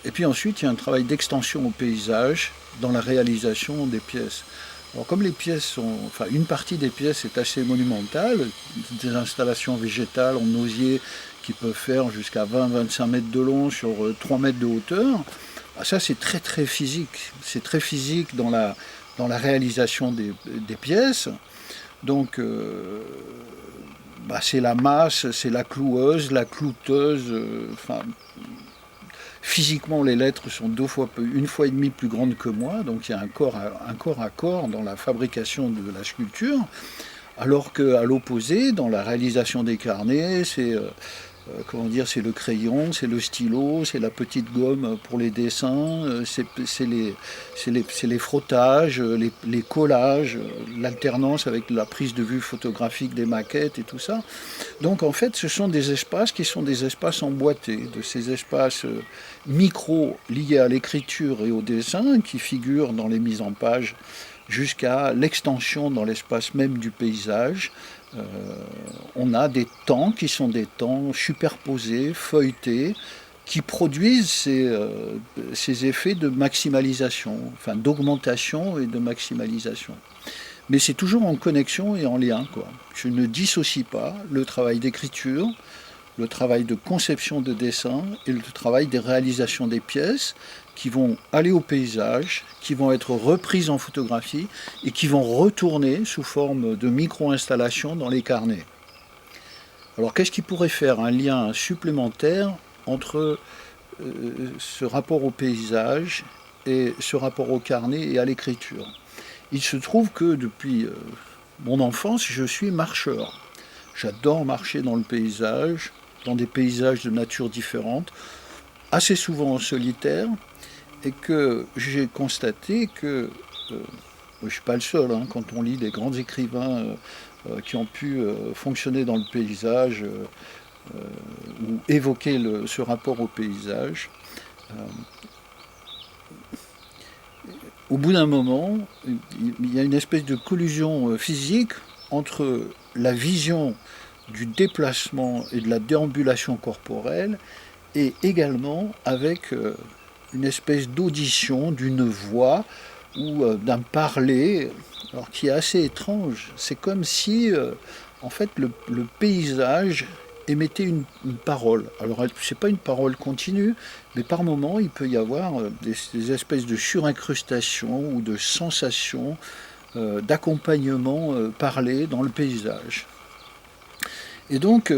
Et puis ensuite, il y a un travail d'extension au paysage dans la réalisation des pièces. Alors comme les pièces sont, enfin une partie des pièces est assez monumentale, des installations végétales en osier qui peuvent faire jusqu'à 20-25 mètres de long sur 3 mètres de hauteur, bah ça c'est très très physique. C'est très physique dans la réalisation des pièces. Donc bah, c'est la masse, c'est la cloueuse, la clouteuse, enfin physiquement, les lettres sont une fois et demie plus grandes que moi, donc il y a un corps à corps dans la fabrication de la sculpture, alors qu'à l'opposé, dans la réalisation des carnets, comment dire, c'est le crayon, c'est le stylo, c'est la petite gomme pour les dessins, c'est les frottages, les collages, l'alternance avec la prise de vue photographique des maquettes et tout ça. Donc en fait, ce sont des espaces qui sont des espaces emboîtés, de ces espaces micro liés à l'écriture et au dessin qui figurent dans les mises en page jusqu'à l'extension dans l'espace même du paysage. Euh, on a des temps qui sont des temps superposés, feuilletés, qui produisent ces effets de maximalisation, enfin d'augmentation et de maximalisation. Mais c'est toujours en connexion et en lien, quoi. Je ne dissocie pas le travail d'écriture, le travail de conception de dessin et le travail des réalisations des pièces qui vont aller au paysage, qui vont être reprises en photographie et qui vont retourner sous forme de micro-installations dans les carnets. Alors qu'est-ce qui pourrait faire un lien supplémentaire entre ce rapport au paysage et ce rapport au carnet et à l'écriture? Il se trouve que depuis mon enfance, je suis marcheur. J'adore marcher dans le paysage, dans des paysages de nature différentes, assez souvent en solitaire, et que j'ai constaté que, je ne suis pas le seul, hein, quand on lit des grands écrivains qui ont pu fonctionner dans le paysage ou évoquer ce rapport au paysage, euh, au bout d'un moment, il y a une espèce de collusion physique entre la vision du déplacement et de la déambulation corporelle et également avec une espèce d'audition d'une voix ou d'un parler, alors qui est assez étrange. C'est comme si, en fait, le paysage émettait une parole. Alors, c'est pas une parole continue, mais par moments, il peut y avoir des espèces de surincrustations ou de sensations d'accompagnement parlé dans le paysage. Et donc,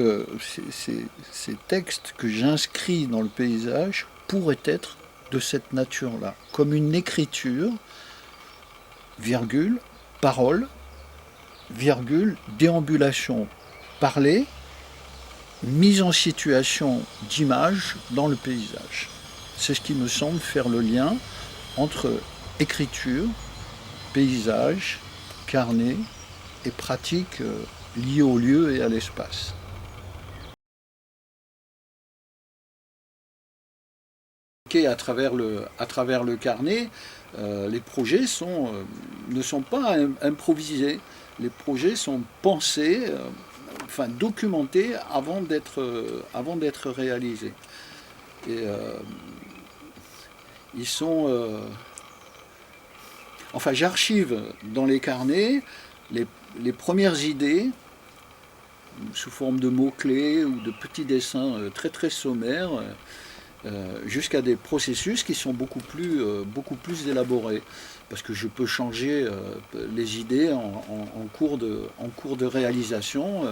ces textes que j'inscris dans le paysage pourraient être de cette nature-là, comme une écriture, virgule, parole, virgule, déambulation, parler, mise en situation d'image dans le paysage. C'est ce qui me semble faire le lien entre écriture, paysage, carnet et pratique liée au lieu et à l'espace. À travers le carnet, les projets ne sont pas improvisés. Les projets sont pensés, enfin documentés avant d'être réalisés. Et ils sont, enfin, j'archive dans les carnets les, les premières idées sous forme de mots-clés ou de petits dessins très très sommaires, jusqu'à des processus qui sont beaucoup plus élaborés. Parce que je peux changer les idées en cours de réalisation,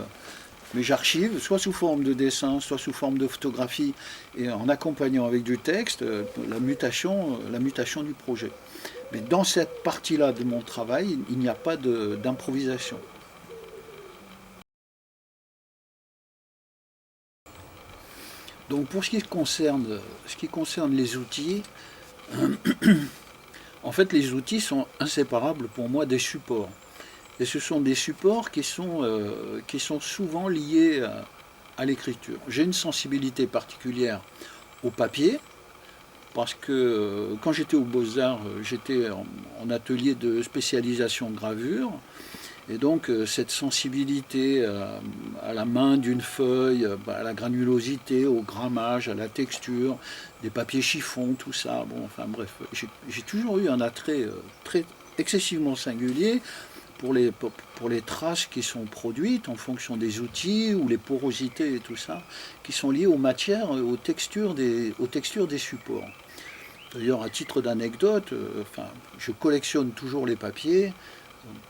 mais j'archive soit sous forme de dessin, soit sous forme de photographie, et en accompagnant avec du texte la mutation du projet. Mais dans cette partie-là de mon travail, il n'y a pas d'improvisation. Donc pour ce qui concerne les outils, en fait les outils sont inséparables pour moi des supports. Et ce sont des supports qui sont souvent liés à l'écriture. J'ai une sensibilité particulière au papier, parce que quand j'étais aux Beaux-Arts, j'étais en atelier de spécialisation gravure, Et donc cette sensibilité à la main d'une feuille, à la granulosité, au grammage, à la texture, des papiers chiffons, tout ça. Bon, enfin bref, j'ai toujours eu un attrait très excessivement singulier pour les traces qui sont produites en fonction des outils ou les porosités et tout ça, qui sont liées aux matières, aux textures des supports. D'ailleurs, à titre d'anecdote, je collectionne toujours les papiers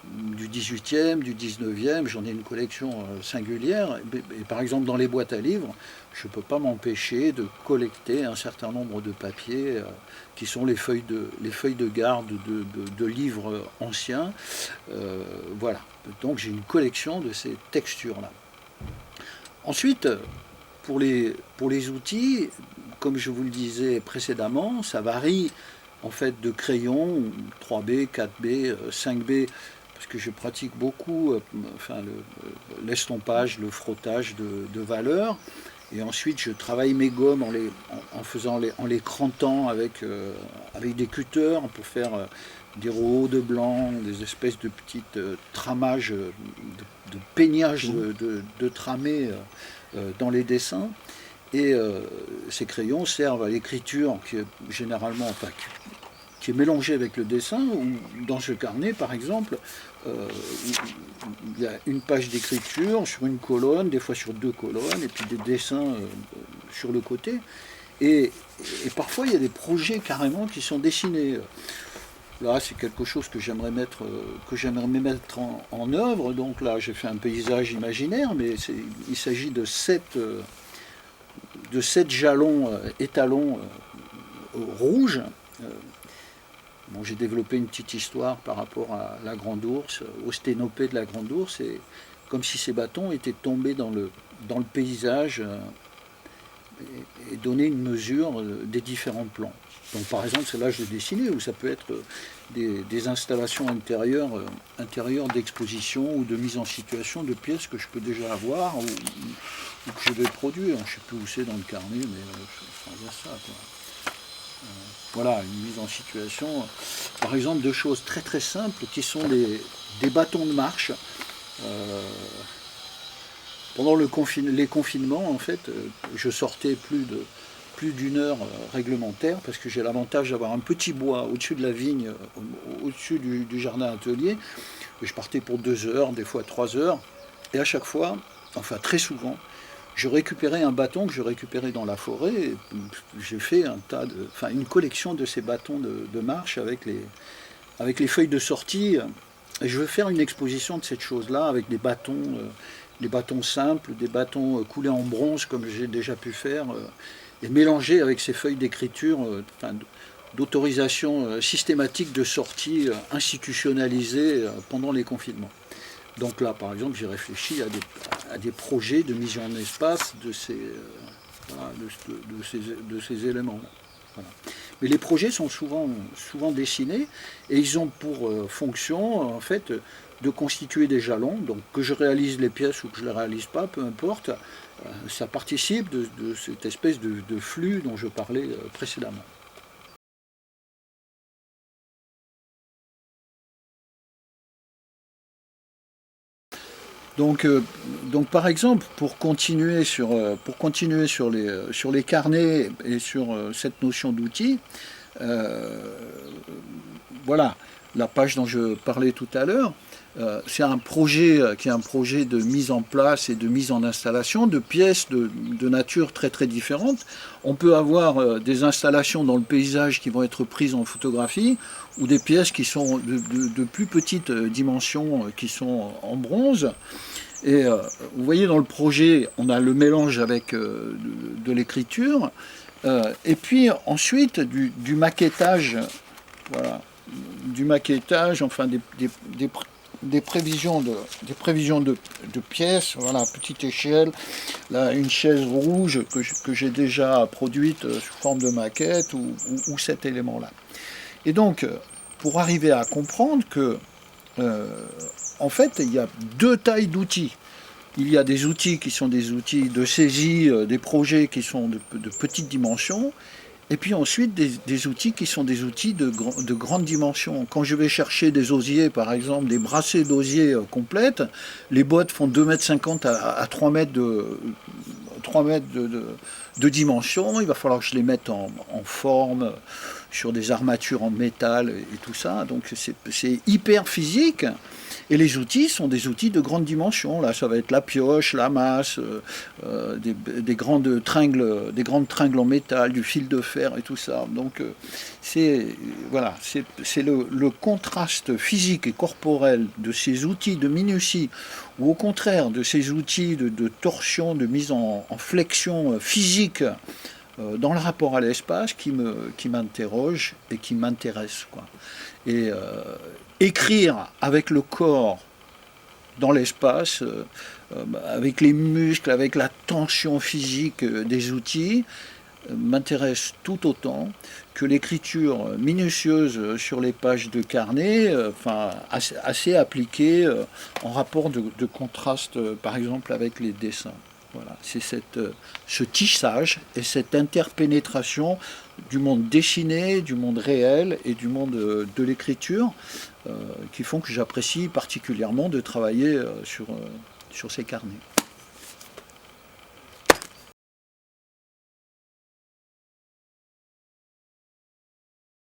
du 18e, du 19e, j'en ai une collection singulière. Et par exemple, dans les boîtes à livres, je ne peux pas m'empêcher de collecter un certain nombre de papiers qui sont les feuilles de garde de livres anciens. Voilà. Donc j'ai une collection de ces textures-là. Ensuite, pour les outils, comme je vous le disais précédemment, ça varie en fait de crayons 3B, 4B, 5B, parce que je pratique beaucoup l'estompage, le frottage de valeurs. Et ensuite, je travaille mes gommes en les crantant avec des cutters pour faire des rouleaux de blanc, des espèces de petites tramages, de peignages de tramés dans les dessins. Et ces crayons servent à l'écriture qui est généralement, qui est mélangée avec le dessin, ou dans ce carnet par exemple, il y a une page d'écriture sur une colonne, des fois sur 2 colonnes, et puis des dessins sur le côté. Et parfois il y a des projets carrément qui sont dessinés. Là, c'est quelque chose que j'aimerais mettre en œuvre. Donc là, j'ai fait un paysage imaginaire, mais il s'agit de 7 jalons, étalons rouges. Bon, j'ai développé une petite histoire par rapport à la grande ours, au sténopée de la grande ours, et comme si ces bâtons étaient tombés dans le paysage et donnaient une mesure des différents plans. Donc par exemple, c'est là que je l'ai dessiné, ou ça peut être des installations intérieures d'exposition ou de mise en situation de pièces que je peux déjà avoir ou que je vais produire. Je ne sais plus où c'est dans le carnet, mais il y a ça, quoi. Voilà, une mise en situation. Par exemple, de choses très très simples qui sont des bâtons de marche. Pendant les confinements, en fait, je sortais plus d'une heure réglementaire parce que j'ai l'avantage d'avoir un petit bois au-dessus de la vigne, au-dessus du jardin atelier. Et je partais pour 2 heures, des fois 3 heures. Et à chaque fois, enfin très souvent, je récupérais un bâton que je récupérais dans la forêt. Et j'ai fait une collection de ces bâtons de marche avec les feuilles de sortie. Et je veux faire une exposition de cette chose-là avec des bâtons simples, des bâtons coulés en bronze comme j'ai déjà pu faire, et mélangés avec ces feuilles d'écriture, d'autorisation systématique de sortie institutionnalisée pendant les confinements. Donc là, par exemple, j'ai réfléchi à des projets de mise en espace de ces éléments. Voilà. Mais les projets sont souvent dessinés et ils ont pour fonction, en fait, de constituer des jalons. Donc que je réalise les pièces ou que je ne les réalise pas, peu importe, ça participe de cette espèce de flux dont je parlais précédemment. Donc par exemple, pour continuer sur les carnets et sur cette notion d'outil, voilà, la page dont je parlais tout à l'heure, c'est un projet qui est un projet de mise en place et de mise en installation de pièces de nature très très différentes. On peut avoir des installations dans le paysage qui vont être prises en photographie ou des pièces qui sont de plus petites dimensions qui sont en bronze. Et vous voyez dans le projet, on a le mélange avec de l'écriture et puis ensuite du maquettage, voilà, enfin des prévisions de pièces, voilà, à petite échelle. Là, une chaise rouge que j'ai déjà produite sous forme de maquette ou cet élément-là. Et donc, pour arriver à comprendre que, en fait, il y a 2 tailles d'outils. Il y a des outils qui sont des outils de saisie, des projets qui sont de petites dimensions, Et puis ensuite, des outils qui sont des outils de grande dimension. Quand je vais chercher des osiers, par exemple, des brassées d'osier complètes, les boîtes font 2,50 m à 3 mètres 3 mètres de dimension. Il va falloir que je les mette en forme, sur des armatures en métal et tout ça. Donc c'est hyper physique. Et les outils sont des outils de grande dimension. Là, ça va être la pioche, la masse, des grandes tringles en métal, du fil de fer et tout ça. Donc voilà, c'est le contraste physique et corporel de ces outils de minutie, ou au contraire de ces outils de torsion, de mise en flexion physique dans le rapport à l'espace qui m'interroge et qui m'intéresse, quoi. Et écrire avec le corps dans l'espace, avec les muscles, avec la tension physique des outils, m'intéresse tout autant que l'écriture minutieuse sur les pages de carnet, enfin assez appliquée en rapport de contraste, par exemple avec les dessins. Voilà, c'est ce tissage et cette interpénétration du monde dessiné, du monde réel et du monde de l'écriture qui font que j'apprécie particulièrement de travailler sur ces carnets.